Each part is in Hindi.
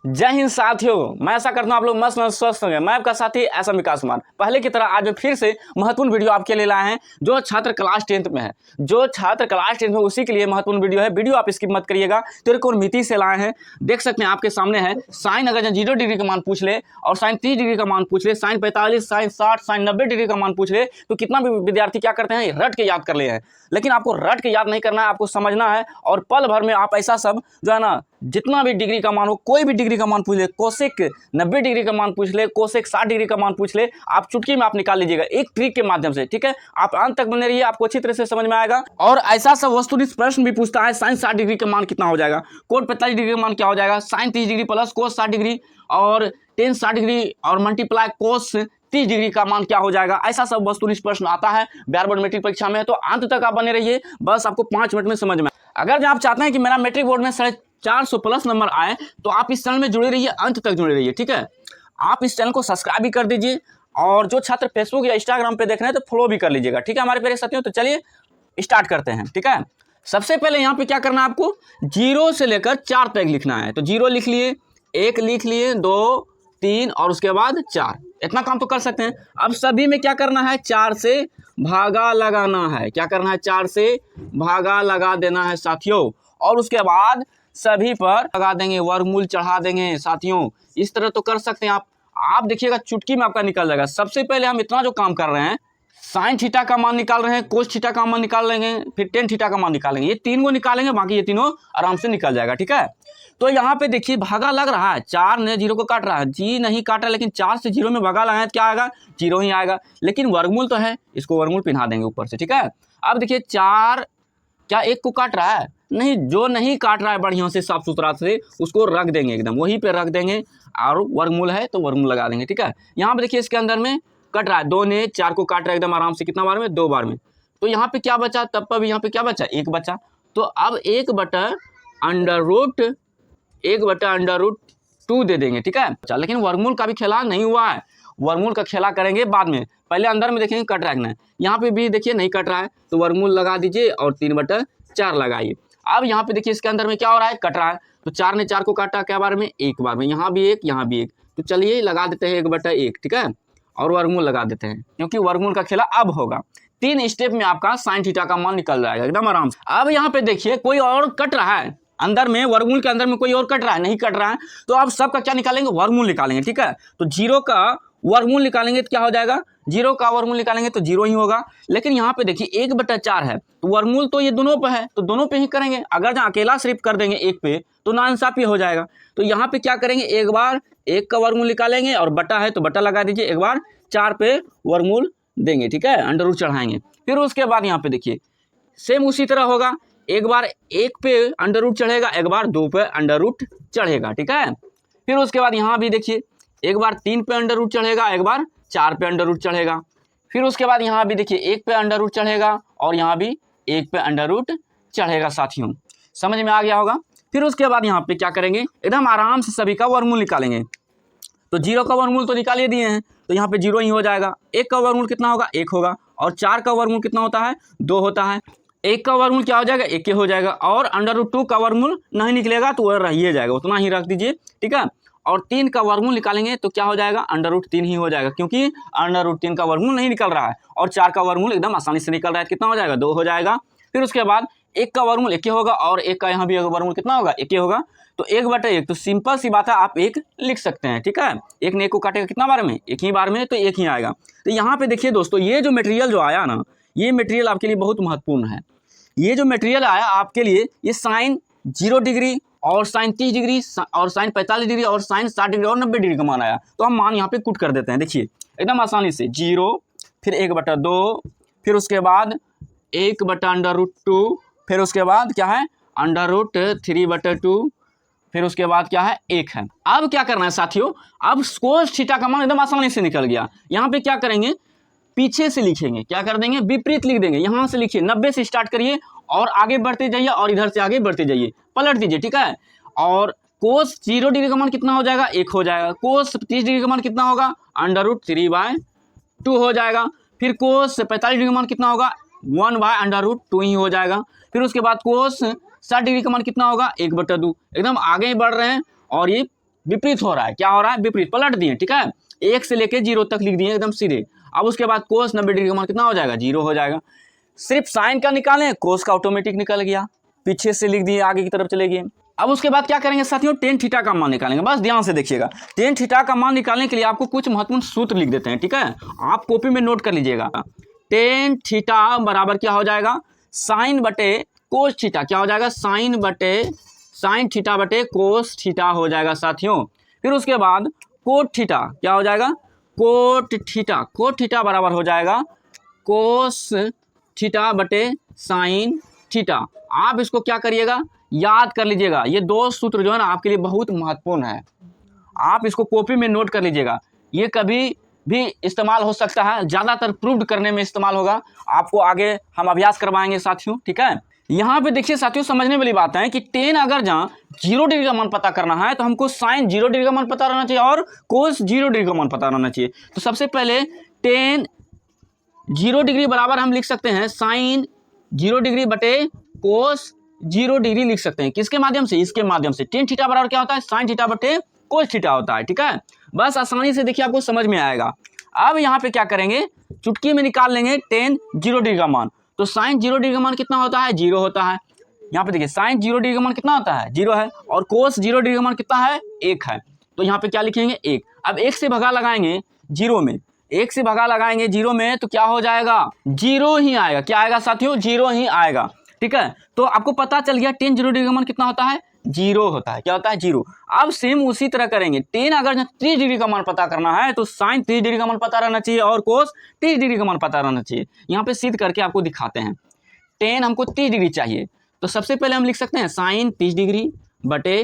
जय हिंद साथियों, मैं ऐसा करता हूँ आप लोग मस्त मस्त स्वस्थ होंगे। मैं आपका साथी ऐसा विकास कुमार पहले की तरह आज फिर से महत्वपूर्ण वीडियो आपके लिए लाए हैं। जो छात्र क्लास 10th में है, जो छात्र क्लास 10th में, उसी के लिए महत्वपूर्ण वीडियो है। वीडियो आप स्किप मत करिएगा। त्रिकोणमिति से लाए हैं, देख सकते हैं आपके सामने है। साइन अगर 0 डिग्री का मान पूछ ले और साइन 30 डिग्री का मान पूछ ले, साइन 45, साइन 60, साइन 90 डिग्री का मान पूछ ले, तो कितना भी विद्यार्थी क्या करते हैं, रट के याद कर ले हैं। लेकिन आपको रट के याद नहीं करना है, आपको समझना है। और पल भर में आप ऐसा सब जो है ना, जितना भी डिग्री का मान हो, कोई भी डिग्री का मान पूछ ले, कोसेक 90 डिग्री का मान पूछ ले, कोसेक 60 डिग्री का मान पूछ ले, आप चुटकी में आप निकाल लीजिएगा एक ट्रिक के माध्यम से। ठीक है, आप अंत तक बने रहिए, आपको अच्छी तरह से समझ में आएगा। और ऐसा सब वस्तुनिष्ठ प्रश्न भी पूछता है, साइन 60 डिग्री का मान कितना हो जाएगा, कोण 45 डिग्री का मान क्या हो जाएगा, sine 30 degree plus cos 60 degree और टेन 60 डिग्री और मल्टीप्लाई कोस 30 डिग्री का मान क्या हो जाएगा। ऐसा सब वस्तुनिष्ठ प्रश्न आता है बिहार बोर्ड मैट्रिक परीक्षा में। तो अंत तक आप बने रहिए, बस आपको 5 मिनट में समझ में। अगर आप चाहते हैं कि मेरा मैट्रिक बोर्ड में 450 प्लस नंबर आए, तो आप इस चैनल में जुड़े रहिए, अंत तक जुड़े रहिए। ठीक है, आप इस चैनल को सब्सक्राइब भी कर दीजिए और जो छात्र फेसबुक या इंस्टाग्राम पे देख रहे हैं तो फॉलो भी कर लीजिएगा। ठीक है हमारे प्यारे साथियों, तो चलिए स्टार्ट करते हैं। ठीक है, सबसे पहले यहाँ पे क्या करना है, आपको 0 से लेकर 4 तक लिखना है। तो 0 लिख लिए, 1 लिख लिए, 2, 3 और उसके बाद 4। इतना काम तो कर सकते हैं। अब सभी में क्या करना है, 4 से भागा लगाना है। क्या करना है, 4 से भागा लगा देना है साथियों। और उसके बाद सभी पर लगा देंगे, वर्गमूल चढ़ा देंगे साथियों। इस तरह तो कर सकते हैं आप देखिएगा चुटकी में आपका निकल जाएगा। सबसे पहले हम इतना जो काम कर रहे हैं, साइन थीटा का मान निकाल रहे हैं, कोस थीटा का मान निकाल लेंगे, फिर टेन थीटा का मान निकालेंगे। ये 3 को निकालेंगे, बाकी ये तीनों आराम से निकल जाएगा। ठीक है, तो यहाँ पे देखिए भागा लग रहा है, 4 ने 0 को काट रहा है, जी नहीं काटा, लेकिन 4 से 0 में भागा लगाए तो क्या आएगा, 0 ही आएगा। लेकिन वर्गमूल तो है, इसको वर्गमूल पिन्हा देंगे ऊपर से। ठीक है, अब देखिए 4 क्या 1 को काट रहा है, नहीं, जो नहीं काट रहा है बढ़िया से साफ सुथरा से, उसको रख देंगे, एकदम वहीं पे रख देंगे और वर्गमूल है तो वर्गमूल लगा देंगे। ठीक है, यहाँ पे देखिए इसके अंदर में कट रहा है, 2 ने 4 को काट रहा है एकदम आराम से, कितना बार में, 2 बार में। तो यहाँ पे क्या बचा, तब पर भी यहाँ पे क्या बचा, 1 बचा। तो अब 1/√2 दे देंगे। ठीक है, लेकिन वर्गमूल का भी खेला नहीं हुआ है, वर्गमूल का खेला करेंगे बाद में। पहले अंदर में देखेंगे कट रखना है, यहाँ पे भी देखिए नहीं कट रहा है, तो वर्गमूल लगा दीजिए और 3/4 लगाइए। अब यहाँ पे देखिए इसके अंदर में क्या हो रहा है, कट रहा है, तो 4 ने 4 को काटा क्या बार में, 1 बार में, यहाँ भी 1, यहाँ भी 1। तो चलिए लगा देते हैं 1/1। ठीक है, और वर्गमूल लगा देते हैं, क्योंकि वर्गमूल का खेला अब होगा। 3 स्टेप में आपका साइन थीटा का मान निकल जाएगा एकदम आराम से। अब यहाँ पे देखिए कोई और कट रहा है अंदर में, वर्गमूल के अंदर में कोई और कट रहा है, नहीं कट रहा है, तो आप सबका क्या निकालेंगे, वर्गमूल निकालेंगे। ठीक है, तो 0 का वर्गमूल निकालेंगे तो क्या हो जाएगा, 0 का वर्गमूल निकालेंगे तो 0 ही होगा। लेकिन यहाँ पे देखिए 1/4 है, तो वर्गमूल तो ये दोनों पे है, तो दोनों पे ही करेंगे। अगर जहाँ अकेला सिर्फ कर देंगे 1 पे तो नाइंसाफी हो जाएगा। तो यहाँ पे क्या करेंगे, एक बार 1 का वर्गमूल निकालेंगे और बटा है तो बटा लगा दीजिए, एक बार 4 पे वर्गमूल देंगे। ठीक है, अंडर रूट चढ़ाएंगे। फिर उसके बाद यहाँ पे देखिए सेम उसी तरह होगा, एक बार 1 पे अंडर रूट चढ़ेगा, एक बार 2 पे अंडर रूट चढ़ेगा। ठीक है, फिर उसके बाद यहाँ भी देखिए एक बार 3 पे अंडर रूट चढ़ेगा, एक बार 4 पे अंडर रूट चढ़ेगा। फिर उसके बाद यहाँ भी देखिए 1 पे अंडर रूट चढ़ेगा और यहाँ भी 1 पे अंडर रूट चढ़ेगा साथियों, समझ में आ गया होगा। फिर उसके बाद यहाँ पे क्या करेंगे, एकदम आराम से सभी का वर्गमूल निकालेंगे। तो 0 का वर्गमूल तो निकाल दिए हैं, तो यहाँ पे 0 ही हो जाएगा। 1 का वर्गमूल कितना होगा, 1 होगा। और 4 का वर्गमूल कितना होता है, 2 होता है। 1 का वर्गमूल क्या हो जाएगा, 1 हो जाएगा। और अंडर रूट 2 का वर्गमूल नहीं निकलेगा तो वह रहिए जाएगा, उतना ही रख दीजिए। ठीक है, और 3 का वर्गमूल निकालेंगे तो क्या हो जाएगा, अंडर रूट 3 ही हो जाएगा, क्योंकि अंडर रूट 3 का वर्गमूल नहीं निकल रहा है। और 4 का वर्गमूल एकदम आसानी से निकल रहा है, कितना हो जाएगा, 2 हो जाएगा। फिर उसके बाद 1 का वर्गमूल 1 होगा और 1 का यहाँ भी वर्गमूल कितना होगा, 1 होगा। तो 1/1, तो सिंपल सी बात है, आप 1 लिख सकते हैं। ठीक है, 1 ने 1 को काटेगा कितना बार में, 1 ही बार में, तो 1 ही आएगा। तो यहाँ पे देखिए दोस्तों, ये जो मटेरियल जो आया ना, ये मटेरियल आपके लिए बहुत महत्वपूर्ण है। ये जो मटेरियल आया आपके लिए, ये साइन 0 डिग्री और साइन 30 डिग्री और साइन 45 डिग्री और साइन 60 डिग्री और 90 डिग्री का मान आया। तो हम मान यहाँ पे कुट कर देते हैं, देखिए एकदम आसानी से। 0, फिर 1/2, फिर उसके बाद 1/√2, फिर उसके बाद क्या है, √3/2, फिर उसके बाद क्या है, 1 है। अब क्या करना है साथियों, अब कोस थीटा का मान एकदम आसानी से निकल गया। यहाँ पे क्या करेंगे, पीछे से लिखेंगे, क्या कर देंगे, विपरीत लिख देंगे। यहाँ से लिखिए, 90 से स्टार्ट करिए और आगे बढ़ते जाइए और इधर से आगे बढ़ते जाइए, पलट दीजिए। ठीक है, और कोस 0 डिग्री का मान कितना हो जाएगा, 1 हो जाएगा। कोस 30 डिग्री का मान कितना होगा, √3/2 हो जाएगा। फिर कोस 45 डिग्री का मान कितना होगा, 1/√2 ही हो जाएगा। फिर उसके बाद कोस 60 डिग्री का मान कितना होगा, 1/2। एकदम आगे ही बढ़ रहे हैं और ये विपरीत हो रहा है। क्या हो रहा है? विपरीत, पलट दिए, ठीक है। 1 से लेके 0 तक लिख दिए एकदम सीधे। अब उसके बाद कोस 90 डिग्री का मान कितना हो जाएगा? 0 हो जाएगा। सिर्फ साइन का निकालें, कोस का ऑटोमेटिक निकल गया, पीछे से लिख दिए, आगे की तरफ चले गए। अब उसके बाद क्या करेंगे साथियों? टेन थीटा का मान निकालेंगे। बस ध्यान से देखिएगा, टेन थीटा का मान निकालने के लिए आपको कुछ महत्वपूर्ण सूत्र लिख देते हैं, ठीक है। आप कॉपी में नोट कर लीजिएगा। टेन थीटा बराबर क्या हो जाएगा? साइन बटे कोस थीटा। क्या हो जाएगा? साइन थीटा बटे कोस थीटा हो जाएगा साथियों। फिर उसके बाद कोट थीटा क्या हो जाएगा? कोट थीटा बराबर हो जाएगा कोस थीटा बटे साइन थीटा। आप इसको क्या करिएगा? याद कर लीजिएगा। ये दो सूत्र जो है ना आपके लिए बहुत महत्वपूर्ण है, आप इसको कॉपी में नोट कर लीजिएगा। ये कभी भी इस्तेमाल हो सकता है, ज़्यादातर प्रूव्ड करने में इस्तेमाल होगा। आपको आगे हम अभ्यास करवाएंगे साथियों, ठीक है। यहाँ पे देखिए साथियों, समझने वाली बात है कि टेन अगर जहाँ 0 डिग्री का मान पता करना है तो हमको साइन 0 डिग्री का मान पता रहना चाहिए और कोस 0 डिग्री का मान पता रहना चाहिए। तो सबसे पहले टेन 0 डिग्री बराबर हम लिख सकते हैं साइन 0 डिग्री बटे कोस 0 डिग्री लिख सकते हैं। किसके माध्यम से? इसके माध्यम से। टेन थीटा बराबर क्या होता है? साइन थीटा बटे कोस थीटा होता है, ठीक है। बस आसानी से देखिए, आपको समझ में आएगा। अब यहाँ पे क्या करेंगे? चुटकी में निकाल लेंगे टेन 0 डिग्री का मान। तो साइन 0 डिग्री का मान कितना होता है? 0 होता है। यहाँ पे देखिए साइन 0 डिग्री का मान कितना होता है? 0 है। और कोस 0 डिग्री का मान कितना है? 1 है। तो यहाँ पे क्या लिखेंगे? 1। अब 1 से भगा लगाएंगे 0 में, 1 से भगा लगाएंगे 0 में तो क्या हो जाएगा? 0 ही आएगा। क्या आएगा साथियों? 0 ही आएगा, ठीक है। तो आपको पता चल गया टेन 0 डिग्री का मान कितना होता है? 0 होता है। क्या होता है? 0। अब सेम उसी तरह करेंगे। टेन अगर 30 डिग्री का मान पता करना है तो साइन 30 डिग्री का मान पता रहना चाहिए और कोस 30 डिग्री का मान पता रहना चाहिए। यहाँ पे सिद्ध करके आपको दिखाते हैं। टेन हमको 30 डिग्री चाहिए, तो सबसे पहले हम लिख सकते हैं साइन 30 डिग्री बटे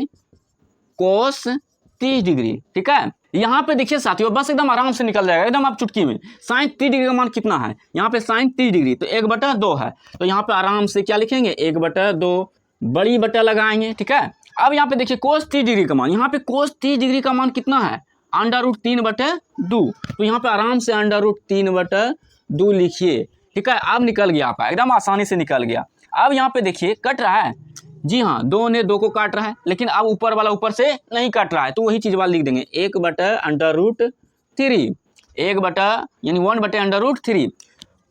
कोस 30 डिग्री, ठीक है। यहाँ पे देखिए साथियों, बस एकदम आराम से निकल जाएगा, एकदम आप चुटकी में। साइन 30 डिग्री का मान कितना है? यहाँ पे साइन 30 डिग्री तो 1/2 है। तो यहाँ पे आराम से क्या लिखेंगे? 1/2, बड़ी बटा लगाएंगे, ठीक है। अब यहाँ पे देखिए कोस 30 डिग्री का मान, यहाँ पे कोस 30 डिग्री का मान कितना है? √3/2। तो यहाँ पे आराम से √3/2 लिखिए, ठीक है। अब निकल गया आपका, एकदम आसानी से निकल गया। अब यहाँ पे देखिए कट रहा है, जी हाँ, 2 ने 2 को काट रहा है, लेकिन अब ऊपर वाला ऊपर से नहीं काट रहा है, तो वही चीज वाला लिख देंगे 1/√3, 1 यानी 1/√3।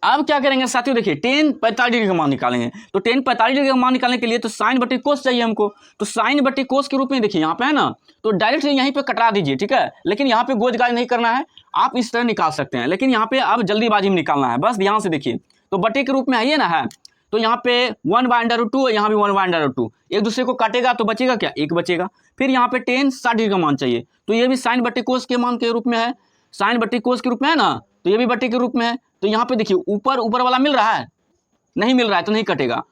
अब क्या करेंगे साथियों? देखिए टेन 45 डिग्री का मान निकालेंगे। तो टेन 45 डिग्री का मान निकालने के लिए तो साइन बटे कोस चाहिए हमको। तो साइन बटे कोस के रूप में देखिए यहाँ पे है ना, तो डायरेक्ट यहीं पे कटरा दीजिए, ठीक है। लेकिन यहाँ पे गोज गाज नहीं करना है, आप इस तरह निकाल सकते हैं, लेकिन यहाँ पे अब जल्दीबाजी में निकालना है। बस ध्यान से देखिए, तो बटे के रूप में है ये ना है, तो यहाँ पे 1/√2, यहाँ भी 1/√2, एक दूसरे को काटेगा तो बचेगा क्या? 1 बचेगा। फिर यहाँ पे टेन 60 डिग्री का मान चाहिए, तो ये भी साइन बटे कोस के मान के रूप में है, साइन बटे कोस के रूप में है ना, तो ये भी बटे के रूप में है। तो यहाँ पे देखिए ऊपर वाला मिल रहा है, नहीं मिल रहा है तो नहीं कटेगा,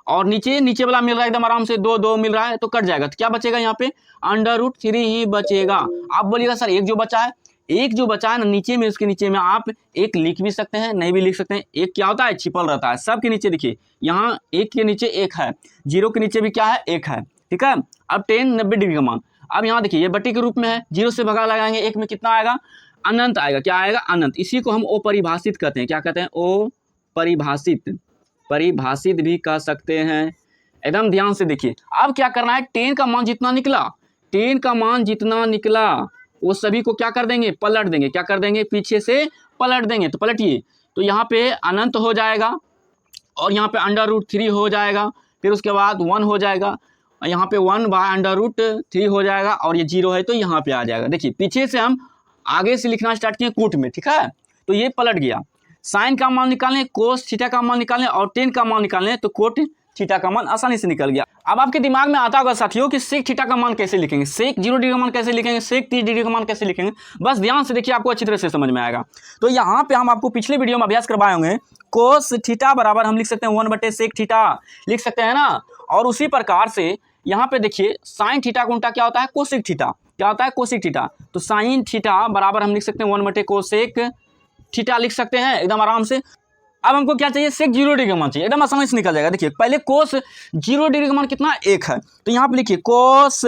और नीचे वाला मिल रहा है एकदम आराम से, 2 मिल रहा है तो कट जाएगा। तो क्या बचेगा? यहाँ पे √3 ही बचेगा। आप बोलिएगा सर एक जो बचा है, एक जो बचा है ना नीचे में, उसके नीचे में आप एक लिख भी सकते हैं, नहीं भी लिख सकते हैं। एक क्या होता है? छिपल रहता है। सबके नीचे देखिए, यहाँ 1 के नीचे 1 है, 0 के नीचे भी क्या है? 1 है, ठीक है। अब टेन 90 डिग्री का मान, अब यहाँ देखिए ये बट्टी के रूप में है, 0 से भगा लगाएंगे, 1 में कितना आएगा? अनंत आएगा। क्या आएगा? अनंत। इसी को हम अपरिभाषित कहते हैं। क्या कहते हैं? परिभाषित भी कह सकते हैं। एकदम ध्यान से देखिए, अब क्या करना है? टेन का मान जितना निकला वो सभी को क्या कर देंगे? पलट देंगे। क्या कर देंगे? पीछे से पलट देंगे। तो पलटिए, तो यहाँ पे अनंत हो जाएगा और यहाँ पे √3 हो जाएगा, फिर उसके बाद 1 हो जाएगा, यहाँ पे 1/√3 हो जाएगा, और ये 0 है तो यहाँ पे आ जाएगा। देखिए पीछे से हम आगे से लिखना स्टार्ट किए कूट में, ठीक है। तो ये पलट गया। साइन का मान निकालें, कोस थीटा का मान निकालें और टेन का मान निकालें, तो कोट थीटा का मान आसानी से निकल गया। अब आपके दिमाग में आता होगा साथियों कि सेक थीटा का मान कैसे लिखेंगे, सेक 0 डिग्री का मान कैसे लिखेंगे, सेक 30 डिग्री का मान कैसे लिखेंगे। बस ध्यान से देखिए, आपको अच्छी तरह से समझ में आएगा। तो यहाँ पे हम आपको पिछले वीडियो में अभ्यास करवाए होंगे, कोस थीटा बराबर हम लिख सकते हैं 1/सेक थीटा लिख सकते हैं ना। और उसी प्रकार से यहाँ पे देखिए साइन थीटा का उल्टा क्या होता है? Cosec theta. क्या होता है? Cosec theta. तो साइन थीटा बराबर हम लिख सकते हैं 1/कोसेक थीटा लिख सकते हैं एकदम आराम से। अब हमको क्या चाहिए? सेक 0 डिग्री का मान चाहिए, एकदम आसानी से निकल जाएगा। देखिए पहले कोस 0 डिग्री का मान कितना? 1 है, तो यहाँ पे लिखिए कोस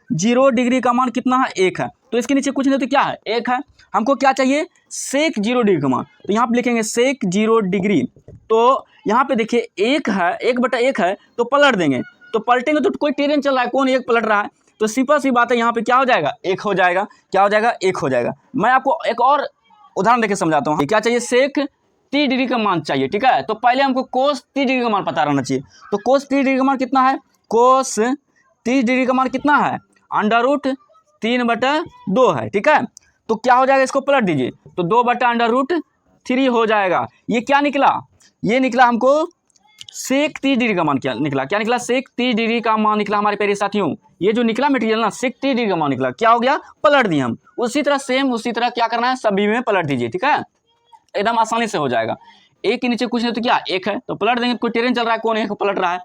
0 डिग्री का मान कितना है? 1 है। तो इसके नीचे कुछ नहीं तो क्या है? 1 है। हमको क्या चाहिए? सेक 0 डिग्री का मान, तो यहाँ पे लिखेंगे सेक 0 डिग्री। तो यहाँ पे देखिए 1 है, 1/1 है, तो पलट देंगे। तो पलटेंगे तो कोई ट्रेन चल रहा है, कौन 1 पलट रहा है? तो सिंपल सी बात है, यहाँ पे क्या हो जाएगा, एक हो जाएगा, क्या हो जाएगा, एक हो जाएगा। मैं आपको एक और उदाहरण देके समझाता हूँ। क्या चाहिए, सेक 30 डिग्री का मान चाहिए, ठीक है। तो पहले हमको कोस 30 डिग्री का मान पता रहना चाहिए। तो कोस 30 डिग्री का मान कितना है, कोस 30 डिग्री का मान कितना है, √3/2 है, ठीक है। तो क्या हो जाएगा, इसको पलट दीजिए, तो 2/√3 हो जाएगा। ये क्या निकला, ये निकला हमको सेक 30 डिग्री का मान। क्या निकला, क्या निकला, सेक 30 डिग्री का मान निकला हमारे प्यारे साथियों। ये जो निकला मटेरियल ना, सेक 30 डिग्री का मान निकला, क्या हो गया, पलट दिए हम। उसी तरह सेम उसी तरह क्या करना है, सभी में पलट दीजिए, ठीक है, एकदम आसानी से हो जाएगा। एक के नीचे कुछ नहीं तो क्या, एक है, तो पलट देंगे। कोई ट्रेन चल रहा है, कौन एक पलट रहा है।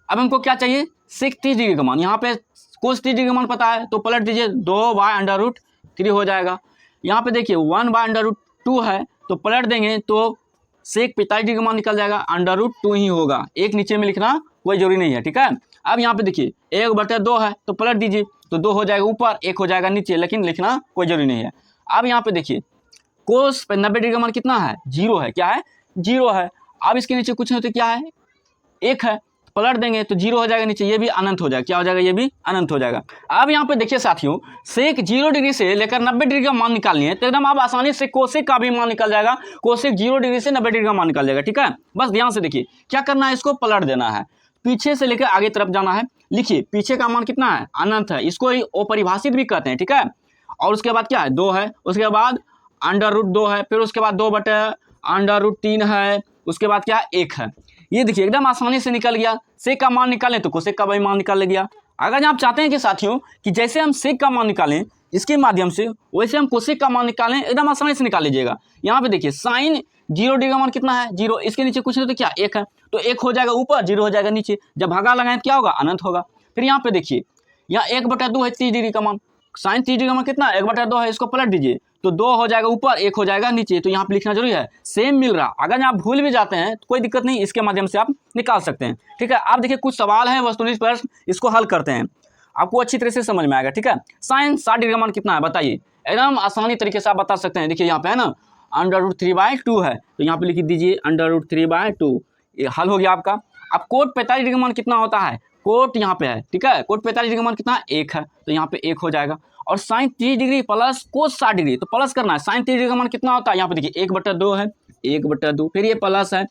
अब हमको क्या चाहिए, सेक 30 डिग्री का मान। यहाँ पे कोस 30 डिग्री का मान पता है, तो पलट दीजिए, 2/√3 हो जाएगा। यहाँ पे देखिए 1/√2 है, तो पलट देंगे तो सेक 45 डिग्री का मान निकल जाएगा, √2 ही होगा। एक नीचे में लिखना कोई जरूरी नहीं है, ठीक है। अब यहाँ पे देखिए 1/2 है, तो पलट दीजिए, तो 2 हो जाएगा ऊपर, 1 हो जाएगा नीचे, लेकिन लिखना कोई जरूरी नहीं है। अब यहाँ पे देखिए कोस 90 डिग्री का मान कितना है, 0 है, क्या है, 0 है। अब इसके नीचे कुछ नहीं तो क्या है, 1 है, पलट देंगे तो 0 हो जाएगा नीचे, ये भी अनंत हो जाएगा, क्या हो जाएगा, ये भी अनंत हो जाएगा। अब यहाँ पे देखिए साथियों, सेक 0 डिग्री से लेकर 90 डिग्री का मान निकालनी है, तो एकदम आप आसानी से कोसेक का भी मान निकल जाएगा। कोसेक 0 डिग्री से 90 डिग्री का मान निकल जाएगा, ठीक है। बस ध्यान से देखिए क्या करना है, इसको पलट देना है, पीछे से लेकर आगे तरफ जाना है। लिखिए पीछे का मान कितना है, अनंत है, इसको अपरिभाषित भी कहते हैं, ठीक है। और उसके बाद क्या है, 2 है, उसके बाद √2 है, फिर उसके बाद 2/√3 है, उसके बाद क्या, 1 है। ये देखिए एकदम आसानी से निकल गया। सेक का मान निकालें तो कोसेक का भी मान निकाल गया। अगर आप चाहते हैं कि साथियों कि जैसे हम सेक का मान निकालें इसके माध्यम से, वैसे हम कोसेक का मान निकालें, एकदम आसानी से निकाल लीजिएगा। यहाँ पे देखिए साइन 0 डिग्री का मान कितना है, 0, इसके नीचे कुछ नहीं तो क्या, 1 है, तो 1 हो जाएगा ऊपर, 0 हो जाएगा नीचे। जब भागा लगाएं तो क्या होगा, अनंत होगा। फिर यहाँ पे देखिए यहाँ 1/2 है 30 डिग्री का मान, साइन 30 डिग्री का मान कितना है, 1/2 है, इसको पलट दीजिए तो 2 हो जाएगा ऊपर, 1 हो जाएगा नीचे। तो यहाँ पे लिखना जरूरी है, सेम मिल रहा। अगर आप भूल भी जाते हैं तो कोई दिक्कत नहीं, इसके माध्यम से आप निकाल सकते हैं, ठीक है। आप देखिए कुछ सवाल है वस्तुनिष्ठ प्रश्न, इसको हल करते हैं, आपको अच्छी तरह से समझ में आएगा, ठीक है। साइन 60 डिग्री का मान कितना है बताइए, एकदम आसानी तरीके से आप बता सकते हैं। देखिए यहाँ पे है ना √3/2 है, तो यहाँ पे लिख दीजिए √3/2, ये हल हो गया आपका। अब कोट 45 डिग्री का मान कितना होता है, कोट यहाँ पे है, ठीक है, कोट 45 डिग्री का मान कितना है, 1 है, तो यहाँ पे 1 हो जाएगा। और sine 30 degree plus cos 60 degree, तो प्लस करना है। साइन 30 डिग्री का मान कितना होता है, यहाँ पे देखिए 1/2 है, 1/2, फिर ये प्लस है,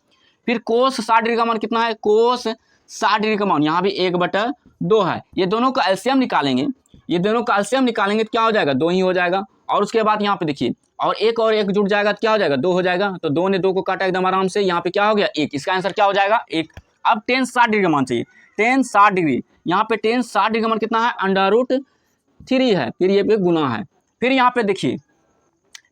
फिर कोस 60 डिग्री का मान कितना है, कोस 60 डिग्री का मान यहाँ भी 1/2 है। ये दोनों का एलसीएम निकालेंगे, ये दोनों का एलसीएम निकालेंगे तो क्या हो जाएगा, 2 ही हो जाएगा। और उसके बाद यहाँ पे देखिए और एक जुड़ जाएगा तो क्या हो जाएगा, 2 हो जाएगा। तो 2 ने 2 को काटा एकदम आराम से, यहाँ पे क्या हो गया, 1, इसका आंसर क्या हो जाएगा, 1। अब tan 60 डिग्री का मान चाहिए, tan 60 डिग्री, यहाँ पे tan 60 डिग्री का मान कितना है, √3 है, फिर ये पे गुना है। फिर यहाँ पे देखिए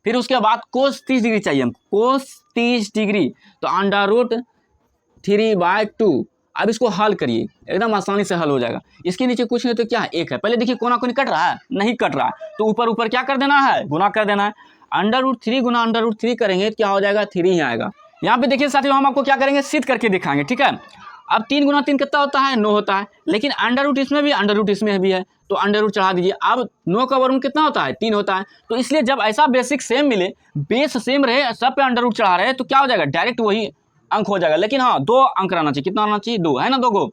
फिर उसके बाद कोस 30 डिग्री चाहिए हमको, कोस 30 डिग्री, तो √3/2। अब इसको हल करिए, एकदम आसानी से हल हो जाएगा। इसके नीचे कुछ नहीं तो क्या है, 1 है। पहले देखिए कोना कोनी कट रहा है, नहीं कट रहा है, तो ऊपर ऊपर क्या कर देना है, गुना कर देना है। √3 गुना √3 करेंगे क्या हो जाएगा, 3 ही आएगा। यहाँ पे देखिए साथियों हम आपको क्या करेंगे, सिद्ध करके दिखाएंगे, ठीक है। अब 3 गुना 3 कितना होता है, 9 होता है, लेकिन √ इसमें भी √ इसमें भी है, तो √ चढ़ा दीजिए। अब 9 का वर्गमूल कितना होता है, 3 होता है। तो इसलिए जब ऐसा बेसिक सेम मिले, बेस सेम रहे, सब पे √ चढ़ा रहे, तो क्या हो जाएगा, डायरेक्ट वही अंक हो जाएगा। लेकिन हाँ 2 अंक रहना चाहिए, कितना रहना चाहिए, 2 है ना, 2 को।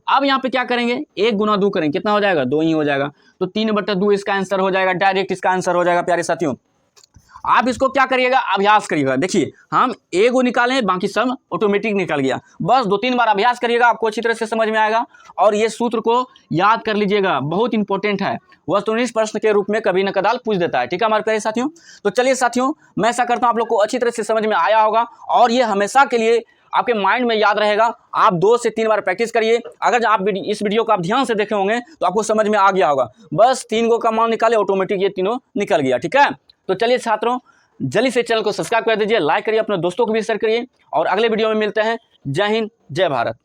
अब यहाँ पे क्या करेंगे, 1 गुना 2 करेंगे, कितना हो जाएगा, 2 ही हो जाएगा। तो 3/2 इसका आंसर हो जाएगा, डायरेक्ट इसका आंसर हो जाएगा। प्यारे साथियों आप इसको क्या करिएगा, अभ्यास करिएगा। देखिए हम एगो निकाले, बाकी सब ऑटोमेटिक निकल गया। बस 2-3 बार अभ्यास करिएगा, आपको अच्छी तरह से समझ में आएगा। और ये सूत्र को याद कर लीजिएगा, बहुत इंपॉर्टेंट है, वस्तुनिष्ठ प्रश्न के रूप में कभी न कदाल पूछ देता है, ठीक है हमारे प्यारे साथियों। तो चलिए साथियों, मैं ऐसा करता हूँ आप लोग को अच्छी तरह से समझ में आया होगा, और ये हमेशा के लिए आपके माइंड में याद रहेगा। आप 2 से 3 बार प्रैक्टिस करिए। अगर आप इस वीडियो को आप ध्यान से देखे होंगे तो आपको समझ में आ गया होगा। बस 3 गो का मान निकाले, ऑटोमेटिक ये तीनों निकल गया, ठीक है। तो चलिए छात्रों, जल्दी से चैनल को सब्सक्राइब कर दीजिए, लाइक करिए, अपने दोस्तों को भी शेयर करिए, और अगले वीडियो में मिलते हैं। जय हिंद, जय भारत।